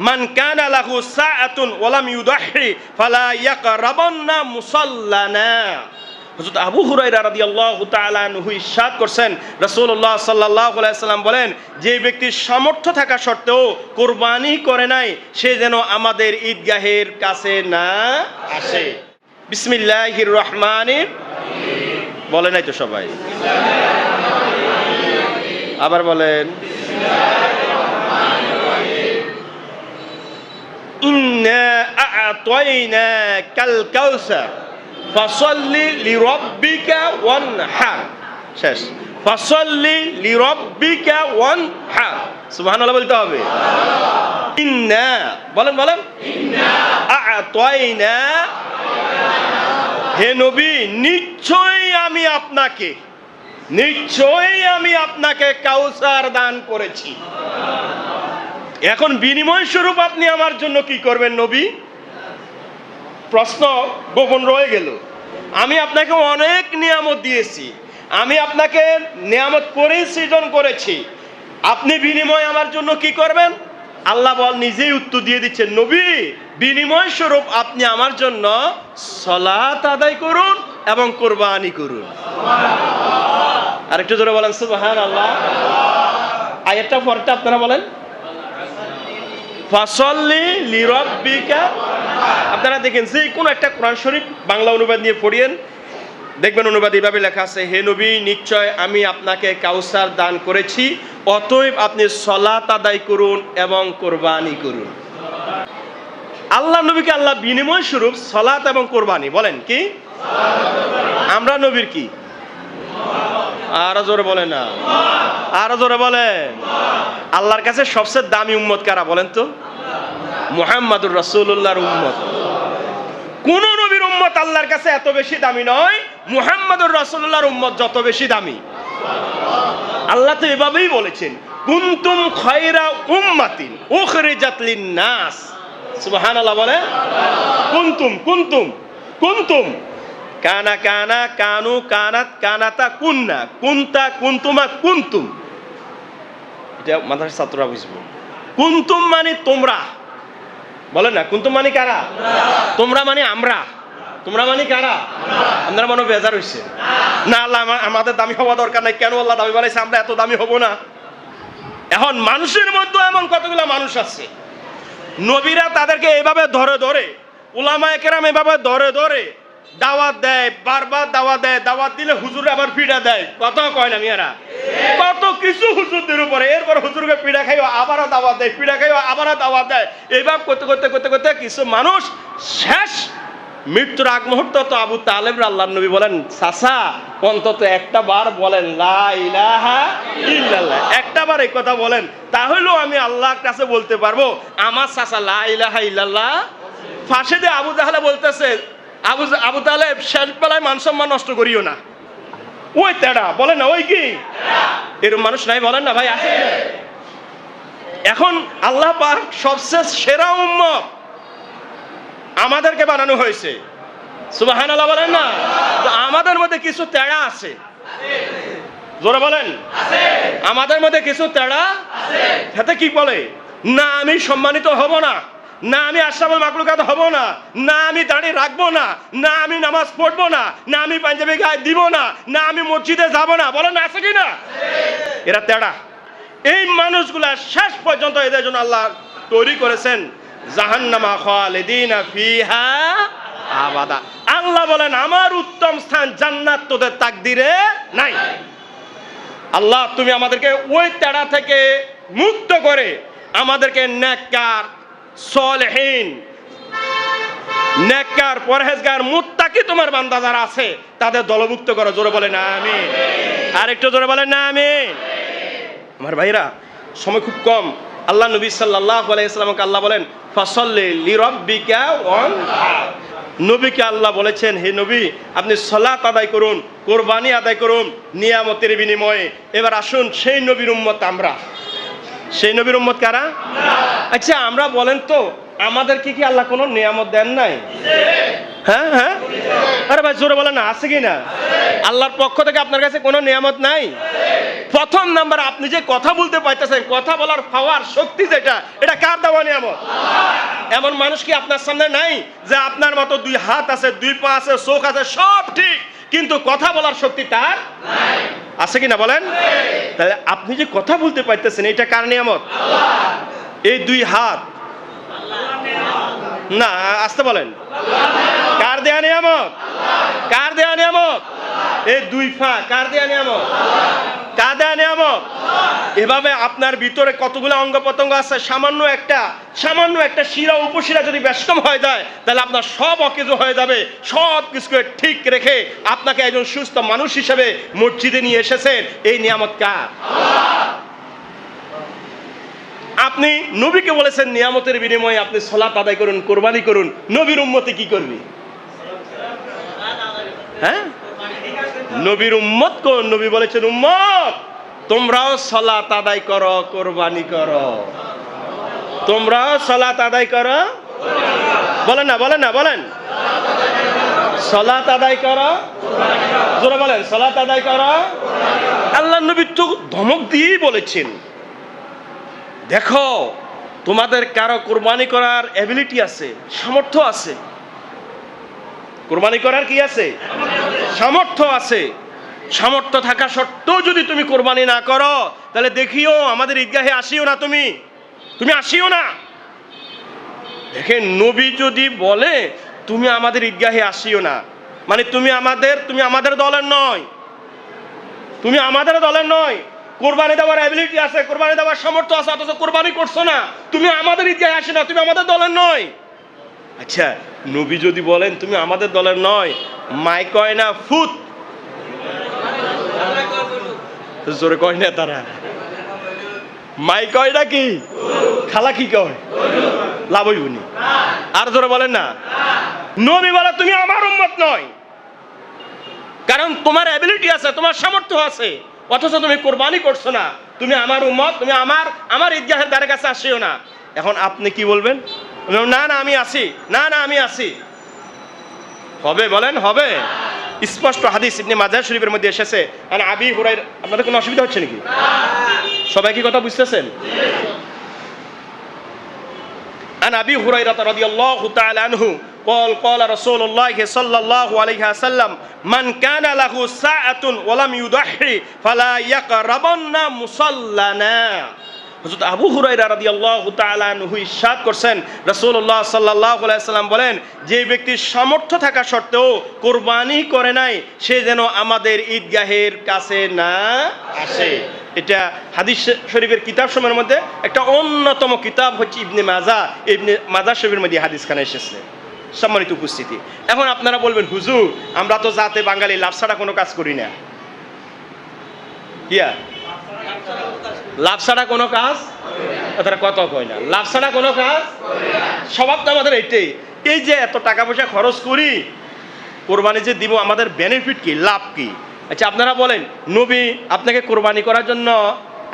মান কানা লাহু সাআতুন ওয়া লাম ইউদাহি ফালা ইয়াকরাবান্না মুসাল্লানা। হযরত আবু হুরায়রা রাদিয়াল্লাহু তাআলা আনহু ইরশাদ করছেন, রাসূলুল্লাহ সাল্লাল্লাহু আলাইহি ওয়াসাল্লাম বলেন, যে ব্যক্তির সামর্থ্য থাকা সত্ত্বেও কুরবানি করে নাই, সে যেন আমাদের ঈদগাহের কাছে না আসে। বিসমিল্লাহির রহমানির রহিম বলে নাই তো সবাই? আবার বলেন, ইন্না আ'তাইনাকাল কাউসার ফাসাল্লি লিরাব্বিকা ওয়ানহার। শেষ। ফাসাল্লি লিরাব্বিকা ওয়ানহার। সুবহানাল্লাহ বলতে হবে। ইন্না বলেন বলেন, ইন্না আ'তাইনা, হে নবী নিশ্চয়ই আমি আপনাকে কাউসার দান করেছি। এখন বিনিময় স্বরূপ আপনি আমার জন্য কি করবেন নবী? প্রশ্ন গোপন রয়ে গেল। আমি আপনাকে অনেক নিয়ামত দিয়েছি, আমি আপনাকে নিয়ামত করেই সৃজন করেছি, আপনি বিনিময় আমার জন্য কি করবেন? আল্লাহ নিজেই উত্তর দিয়ে দিচ্ছেন, নবী বিনিময় স্বরূপ আপনি আমার জন্য সালাত আদায় করুন এবং কুরবানি করুন। আরেকটু জোরে বলেন সুবহানাল্লাহ। আয়াতটা পরেরটা আপনারা বলেন, ফাসাল্লি লিরাব্বিকা। আপনারা দেখেন যে কোন একটা কোরআন শরীফ বাংলা অনুবাদ নিয়ে পড়িয়েন, দেখবেন অনুবাদ এইভাবে লেখা আছে, হে নবী নিশ্চয় আমি আপনাকে কাউসার দান করেছি, অতএব আপনি সালাত আদায় করুন এবং কুরবানি করুন। আল্লাহ নবীকে আল্লাহ বিনিময় স্বরূপ সালাত এবং কুরবানি বলেন কি? আমরা নবীর কি? আরো জোরে বলেন না, আরো জোরে বলেন। আল্লাহর কাছে সবচেয়ে দামি উম্মত কারা বলেন তো? মুহাম্মাদুর রাসূলুল্লাহর উম্মত। কোন নবীর উম্মত আল্লাহর কাছে এত বেশি দামি নয়, মুহাম্মাদুর রাসূলুল্লাহর উম্মত যত বেশি দামি। আল্লাহ তো এভাবেই বলেছেন, কুনতুম খায়রা উম্মাতিন উখরিজাত লিন-নাস। সুবহানাল্লাহ বলে, কুনতুম কুনতুম কুনতুম, কানা কানা কানু কানাত কানাতা কুন্না কুনতা কুনতুমা কুনতুম। এটা মাদ্রাসার ছাত্ররা বুঝবো। কুনতুম মানে তোমরা, বলেন না, কুনতুম মানে কারা? তোমরা মানে আমরা, তোমরা মানে কারা? আপনারা মনে বেজার হইছে না? আল্লাহ আমাদের দামি হওয়া দরকার নাই, কেন আল্লাহ দামি বানাইছে? আমরা এত দামি হব না? এখন মানুষের মধ্যে এমন কতগুলো মানুষ আছে, নবীরা তাদেরকে এভাবে ধরে ধরে, উলামায়ে কেরাম এভাবে ধরে ধরে দাওয়াত দেয়, বারবার দাওয়াত দেয়, দাওয়াত দিলে হুজুর আবার পিড়া দেয়। কত কয় না মিয়ারা? কত কিছু হুজুরদের উপরে, এরপর হুজুরকে পিড়া খাইও আবারও দাওয়াত দেয়, পিড়া খাইও আবারও দাওয়াত দেয়। এইভাবে করতে করতে করতে করতে কিছু মানুষ শেষ মৃত্যুর আগ মুহূর্ত তো আবু তালেব আল্লাহর নবী বলেন, চাচা অন্তত একটা বার বলেন লা ইলাহা ইল্লাল্লাহ, একটা বার এই কথা বলেন, তাহলেও আমি আল্লাহর কাছে বলতে পারবো আমার চাচা লা ইলাহা ইল্লাল্লাহ। ফাঁসে দিয়ে আবু জাহলে বলতেছে, আবু তালেব শেষ বেলায় মান সম্মান নষ্ট করিও না। ওই তেড়া বলেন না, ওই কি এরকম মানুষ নাই বলেন না ভাই, আছে। এখন আল্লাহ পাক সবচেয়ে সেরা উম্মত আমাদেরকে বানানো হয়েছে। সুবহানাল্লাহ বলেন না। আমাদের মধ্যে কিছু তেড়া আছে, জোরে বলেন, আমাদের মধ্যে কিছু তেড়া আছে। সাথে কি বলে, না আমি সম্মানিত হব না, না আমি আশরাফুল মাখলুকাত হব না, না আমি দাঁড়িয়ে রাখবো না, না আমি নামাজ পড়বো না, না আমি পাঞ্জাবি গায়ে দিব না, না আমি মসজিদে যাব না। বলেন আছে কি না? এরা তেড়া। এই মানুষগুলা শেষ পর্যন্ত এদের জন্য আল্লাহ তৈরি করেছেন জাহান্নামা খালিদিনা ফিহা আবাদা। আল্লাহ বলেন আমার উত্তম স্থান জান্নাত তোদের তাকদিরে নাই। আল্লাহ তুমি আমাদেরকে ওই তেড়া থেকে মুক্ত করে আমাদেরকে নেককার, সলেহীন, নেককার, পরহেজগার, মুত্তাকি তোমার বান্দা যারা আছে তাদের দলভুক্ত করো। জোরে বলেন আমিন। আর একটু জোরে বলেন না আমিন। আমার ভাইরা, সময় খুব কম। আল্লাহ নবী সাল্লাল্লাহু আলাইহি ওয়াসাল্লামকে আল্লাহ বলেন ফাসাল্লি লিরাব্বিকা ওয়ানহার। নবীকে আল্লাহ বলেছেন, হে নবী আপনি সালাত আদায় করুন, কুরবানি আদায় করুন নিয়ামতের বিনিময়ে। এবার আসুন সেই নবীর উম্মত আমরা। সেই নবীর উম্মত কারা? আচ্ছা আমরা বলেন তো, আমাদেরকে কি আল্লাহ কোনো নিয়ামত দেন নাই? হ্যাঁ হ্যাঁ, আরে ভাই জোরে বলেন না, আছে কি না? আল্লাহর পক্ষ থেকে আপনার কাছে কোনো নিয়ামত নাই? প্রথম নাম্বার, আপনি যে কথা বলতে পারতেছেন, কথা বলার পাওয়ার শক্তি যেটা, এটা কার দেওয়া নিয়ামত? এমন মানুষ কি আপনার সামনে নাই যে আপনার মতো 2 হাত আছে, 2 পা আছে, চোখ আছে, সব ঠিক, কিন্তু কথা বলার শক্তি তার নাই? আছে কিনা বলেন? তাহলে আপনি যে কথা বলতে পারতেছেন, এটা কার নিয়ামত? এই 2 হাত না, আসতে বলেন, কার দেয়া নিয়ামত? কার দেয়া নিয়ামত? এই 2 পা কার দেয়া নিয়ামত? কার দেয়া নিয়ামত? এভাবে আপনার ভিতরে কতগুলো অঙ্গ প্রত্যঙ্গ আছে, সামান্য একটা শিরা উপশিরা যদি ব্যস্কম হয়ে যায়, তাহলে আপনার সব অকেজো হয়ে যাবে। সব কিছুকে ঠিক রেখে আপনাকে একজন সুস্থ মানুষ হিসেবে মসজিদে নিয়ে এসেছেন, এই নিয়ামত কার? আপনি নবীকে বলেছেন নিয়ামতের বিনিময়ে আপনি সালাত আদায় করুন, কোরবানি করুন। নবীর উম্মতে কি করবি? হ্যাঁ, নবীর উম্মত কোন? নবী বলেছেন, উম্মত তোমরাও সালাত আদায় করো, কোরবানি করো। তোমরাও সালাত আদায় করো, বলেন না, বলেন না, বলেন সালাত আদায় করো, জোরে বলেন সালাত আদায় করো। আল্লাহ নবী তো ধমক দিয়েই বলেছেন, দেখো তোমাদের কারো কোরবানি করার এবিলিটি আছে, সামর্থ্য আছে। কোরবানি করার কি আছে? সামর্থ্য আছে। সামর্থ্য থাকা সত্ত্বেও যদি তুমি কোরবানি না করো, তাহলে দেখিও আমাদের ঈদগাহে আসিও না, তুমি আসিও না। দেখেন, নবী যদি বলে তুমি আমাদের ঈদগাহে আসিও না, মানে তুমি আমাদের দলের নয়, তুমি আমাদের দলের নয়। কোরবানি দেওয়ার এবিলিটি আছে, কোরবানি দেওয়ার সামর্থ্য আছে, অথচ কোরবানি করছো না, তুমি আমাদের ঈদগাহে আসি না, তুমি আমাদের দলের নয়। আচ্ছা, নবী যদি বলেন তুমি আমাদের দলের নয়, মাই কয় না ফুত, জোরে কয় না তারা, মাই কয় না কি, খালা কি কয়, লাভ হইবনি। আর জোরে বলেন না, নবী বলে তুমি আমার উম্মত নয়, কারণ তোমার এবিলিটি আছে, তোমার সামর্থ্য আছে, অথচ তুমি কোরবানি করছো না, তুমি আমার উম্মত, তুমি আমার ঈদগাহের দ্বারে কাছে আসিও না। এখন আপনি কি বলবেন? না না আমি আসি, না না আমি আসি, হবে? বলেন হবে? স্পষ্ট হাদিস ইবনে মাজাহ শরীফের মধ্যে এসেছে, আর আবি হুরায়রা। আপনাদের কোনো অসুবিধা হচ্ছে নাকি? সবাই কি কথা বুঝতেছেন? عن أبي هريرة رضي الله تعالى عنه قال قال رسول الله صلى الله عليه وسلم من كان له ساعة ولم يضحي فلا يقربن مصلنا। হযরত আবু হুরায়রা রাদিয়াল্লাহু তাআলা আনহু ইরশাদ করেন, রাসূলুল্লাহ সাল্লাল্লাহু আলাইহি সাল্লাম বলেন, যে ব্যক্তির সামর্থ্য থাকা সত্ত্বেও কোরবানি করে নাই, সে যেন আমাদের ঈদগাহের কাছে না আসে। এটা হাদিস শরীফের কিতাব সমূহের মধ্যে একটা অন্যতম কিতাব হচ্ছে ইবনে মাজাহ শরীফের মধ্যে হাদিসখানা এসেছে। সম্মানিত উপস্থিতি, এখন আপনারা বলবেন, হুজুর আমরা তো জাতে বাঙালি, লাভ ছাড়া কোনো কাজ করি না। ইয়া লাভ ছাড়া কোনো কাজ, তারা কত কয় না, লাভ ছাড়া কোনো কাজ। স্বভাব তো আমাদের এইটাই, এই যে এত টাকা পয়সা খরচ করি, কোরবানি যে দিব, আমাদের বেনিফিট কি, লাভ কি? আচ্ছা আপনারা বলেন, নবী আপনাকে কোরবানি করার জন্য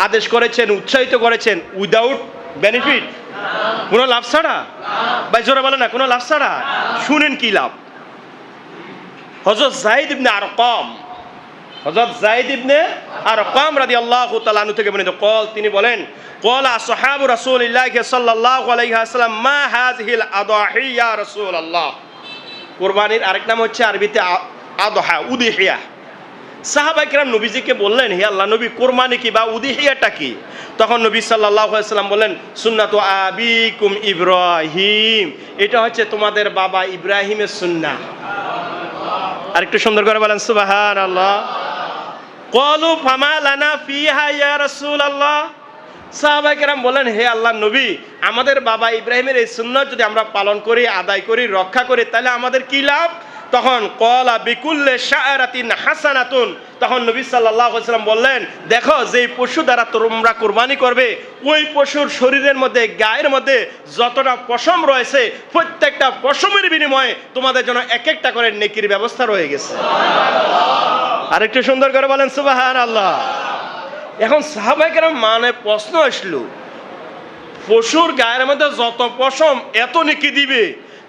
আদেশ করেছেন, উৎসাহিত করেছেন উইদাউট বেনিফিট, কোনো লাভ ছাড়া? ভাই জোরে বলেন না, কোনো লাভ ছাড়া। শুনেন কি লাভ। হযরত যায়েদ ইবনে আরকাম রাদিয়াল্লাহু তাআলা আনহু থেকে বর্ণিত, তিনি বলেন, ক্বালা আসহাবু রাসূলিল্লাহি সাল্লাল্লাহু আলাইহি ওয়াসাল্লাম মা হাযিহিল আদাহি ইয়া রাসূলুল্লাহ। কুরবানির আরেক নাম হচ্ছে আরবিতে আদহা, উদহিয়া। সাহাবায়ে কেরাম নবীজিকে বললেন, হে আল্লাহ নবী, কুরবানি কি বা উদহিয়াটা কি? তখন নবী সাল্লাল্লাহু আলাইহি ওয়াসাল্লাম বললেন, সুন্নাতু আবিকুম ইব্রাহিম, এটা হচ্ছে তোমাদের বাবা ইব্রাহিমের সুন্নাহ। আরেকটু সুন্দর করে বলেন সুবহানাল্লাহ। ক্বালু ফামা লানা ফিহা ইয়া রাসূলুল্লাহ। সাহাবায়ে কেরাম বলেন, হে আল্লাহর নবী, আমাদের বাবা ইব্রাহিমের এই সুন্নাত যদি আমরা পালন করি, আদায় করি, রক্ষা করি, তাহলে আমাদের কি লাভ? তখন ক্বালা বিকুল্লি শাআরাতিন হাসানাতুন। তখন নবী সাল্লাল্লাহু আলাইহি ওয়াসাল্লাম বললেন, দেখো যে পশু দ্বারা তোমরা কুরবানি করবে, ওই পশুর শরীরের মধ্যে, গায়ের মধ্যে যতটা পশম রয়েছে, প্রত্যেকটা পশমের বিনিময়ে তোমাদের জন্য এক একটা করে নেকির ব্যবস্থা রয়ে গেছে। আরেকটু সুন্দর করে বলেন সুবহানাল্লাহ। এখন সাহাবায়ে কেরাম মানে প্রশ্ন আসলো, পশুর গায়ের মধ্যে যত পশম এত নেকি দিবে,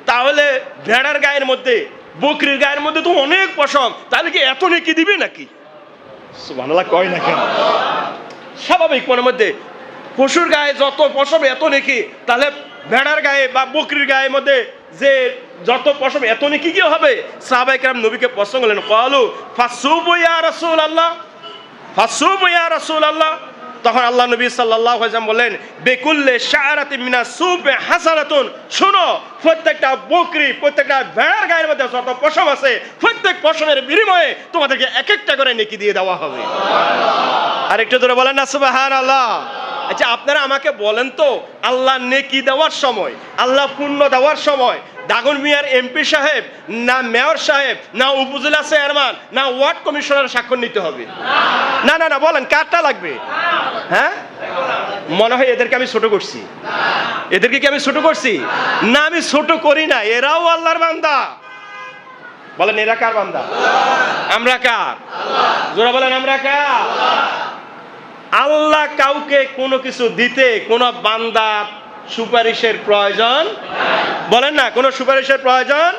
তাহলে ভেড়ার গায়ের মধ্যে, বকরির গায়ের মধ্যে তো অনেক পশম, তাহলে কি এত নেকি দিবে নাকি? সুবহানাল্লাহ কয় না কেন? স্বাভাবিক মনের মধ্যে পশুর গায়ে যত পশম এত নেকি, তাহলে ভেড়ার গায়ে বা বকরির গায়ের মধ্যে যে যত পশম এত নেকি কি হবে? সাহাবায়ে কেরাম নবীকে প্রশ্ন করলেন, ক্বালু ফাসুবু ইয়া রাসূলুল্লাহ, ফাসুবু ইয়া রাসূলুল্লাহ। তখন আল্লাহ নবী সাল্লাল্লাহু আলাইহি ওয়াসাল্লাম বললেন, বিকুল্লি শাআরাতিন মিনাস সুবি হাসানাতুন, শোনো, প্রত্যেকটা বকরি, প্রত্যেকটা ভেড়ার গায়ের মধ্যে যত পশম আছে, প্রত্যেক পশমের বিনিময়ে তোমাদেরকে এক একটা করে নেকি দিয়ে দেওয়া হবে। আর একটু ধরে বলেন না সুবহানাল্লাহ। আচ্ছা আপনারা আমাকে বলেন তো, আল্লাহ নেকি দেওয়ার সময়, আল্লাহ পুণ্য দেওয়ার সময় দাগনভূঞার এমপি সাহেব, না মেয়র সাহেব, না উপজেলা চেয়ারম্যান, না ওয়ার্ড কমিশনার স্বাক্ষর নিতে হবে? না না না, বলেন কারটা লাগবে? হ্যাঁ, মনে হয় এদেরকে আমি ছোট করছি। এদেরকে কি আমি ছোট করছি? না, আমি ছোট করি না, এরাও আল্লাহর বান্দা। বলেন এরা কার বান্দা? আমরা কার? জোরা বলেন আমরা কার? আল্লাহ কাউকে কোনো কিছু দিতে কোনো বান্দা সুপারিশের প্রয়োজন, বলেন না, কোনো সুপারিশের প্রয়োজন।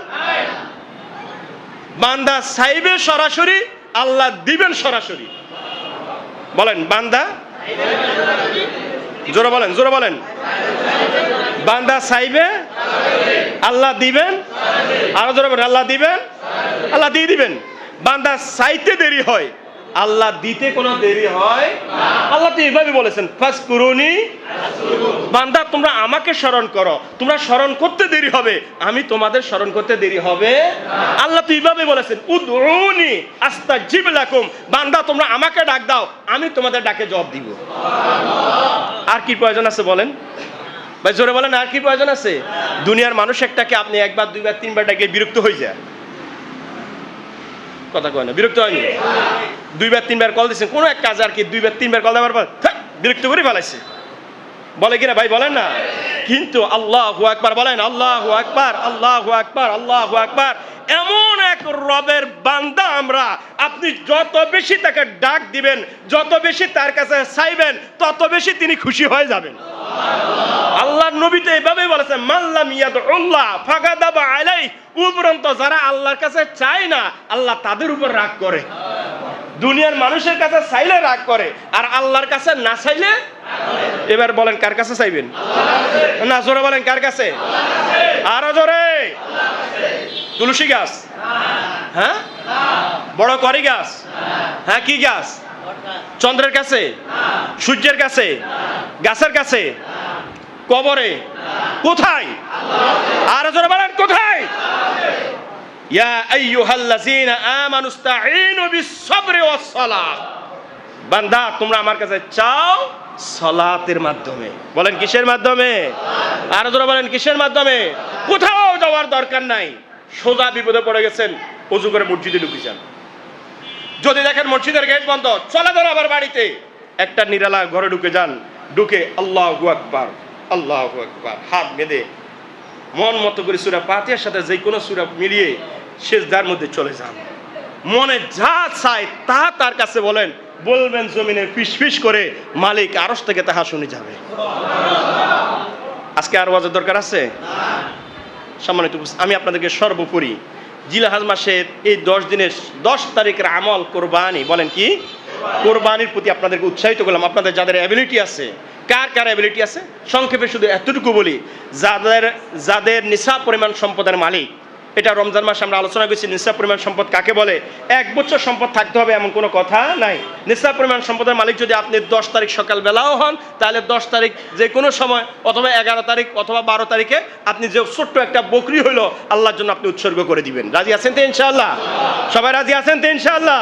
বান্দা চাইবে সরাসরি, আল্লাহ দিবেন সরাসরি। বলেন বান্দা, জোরে বলেন, জোরে বলেন। বান্দা চাইবে, আল্লাহ দিবেন। আরো জোরে বলেন, আল্লাহ দিবেন, আল্লাহ দিয়ে দিবেন। বান্দা চাইতে দেরি হয়, আল্লাহ দিতে কোনো দেরি হয়? আল্লাহ তো এইভাবে বলেছেন, ফাজকুরুনি, বান্দা তোমরা আমাকে স্মরণ করো, তোমরা স্মরণ করতে দেরি হবে, আমি তোমাদের স্মরণ করতে দেরি হবে। আল্লাহ তো এইভাবে বলেছেন, উদউনি আস্তাজিব লাকুম, বান্দা তোমরা আমাকে ডাক দাও, আমি তোমাদের ডাকে জবাব দিব। আর কি প্রয়োজন আছে বলেন ভাই, জোরে বলেন, আর কি প্রয়োজন আছে? দুনিয়ার মানুষ একটাকে আপনি একবার দুইবার তিনবার ডাকে বিরক্ত হয়ে যায়, কথা কয় না, বিরক্ত হয়নি? দুইবার তিনবার কল দিচ্ছেন কোনো এক কাজ, আর কি দুইবার তিনবার কল দেওয়ার পর বিরক্ত করে ফেলাইছে, বলে কিনা ভাই, বলেন না? কিন্তু আল্লাহু আকবার বলেন, আল্লাহু আকবার, আল্লাহু আকবার, আল্লাহু আকবার। এমন এক রবের বান্দা আমরা, আপনি যত বেশি তাকে ডাক দিবেন, যত বেশি তার কাছে চাইবেন, তত বেশি তিনি খুশি হয়ে যাবেন। আল্লাহর নবী তো এইভাবে বলেছেন, মাল্লাম ইয়াদউল্লাহ ফাগাদাবা আলাইহি, উপরন্ত যারা আল্লাহর কাছে চায় না, আল্লাহ তাদের উপর রাগ করে। দুনিয়ার মানুষের কাছে চাইলে রাগ করে, আর আল্লাহর কাছে না চাইলে। এবার বলেন কার কাছে চাইবেন? না, জোরে বলেন কার কাছে? আরো জোরে। তুলসী গাছ? হ্যাঁ। বড় করি গাছ? হ্যাঁ। কি গাছ? চন্দ্রের কাছে, সূর্যের কাছে, গাছের কাছে, কবরে, কোথায়? আরো জোরে বলেন কোথায়? ইয়া আইয়ুহাল্লাযীনা আমানুস্তাঈনু বিস-সাবরি ওয়াস-সালাহ, বান্দা তোমরা আমার কাছে চাও সালাতের মাধ্যমে। বলেন কিসের মাধ্যমে? আরো জোরে বলেন কিসের মাধ্যমে? কোথাও যাওয়ার দরকার নাই, সোজা বিপদে পড়ে গেছেন, ওযু করে মসজিদে ঢুকে যান। যদি দেখেন মসজিদের গেট বন্ধ, চলে যান আবার বাড়িতে, একটা নিরালা ঘরে ঢুকে যান, ঢুকে আল্লাহু আকবার, আল্লাহু আকবার, হাত বেঁধে মন মতো করে সূরা ফাতিহার সাথে যে কোনো সূরা মিলিয়ে সিজদার মধ্যে চলে যান। মনে যা চায় তা তার কাছে বলেন, বলবেন জমিনে ফিস ফিস করে, মালিক আরশ থেকে তাহা শুনে যাবে। আজকে আর ওয়াজের দরকার আছে? সম্মানিত আমি আপনাদেরকে সর্বোপরি জিলহজ মাসের এই 10 দিনের 10 তারিখের আমল কোরবানি, বলেন কি, কোরবানির প্রতি আপনাদেরকে উৎসাহিত করলাম। আপনাদের যাদের অ্যাবিলিটি আছে, কার কার অ্যাবিলিটি আছে, সংক্ষেপে শুধু এতটুকু বলি, যাদের নিসাব পরিমাণ সম্পদের মালিক, এটা রমজান মাসে আমরা আলোচনা করেছি, নিসাব পরিমাণ সম্পদ কাকে বলে। 1 বছর সম্পদ থাকতে হবে এমন কোনো কথা নাই। নিসাব পরিমাণ সম্পদের মালিক যদি আপনি 10 তারিখ সকালবেলাও হন, তাহলে 10 তারিখ যে কোনো সময়, অথবা 11 তারিখ অথবা 12 তারিখে আপনি যে ছোট্ট একটা বকরি হইলো আল্লাহর জন্য আপনি উৎসর্গ করে দিবেন। রাজি আছেন তো ইনশাআল্লাহ? সবাই রাজি আছেন তো ইনশাআল্লাহ?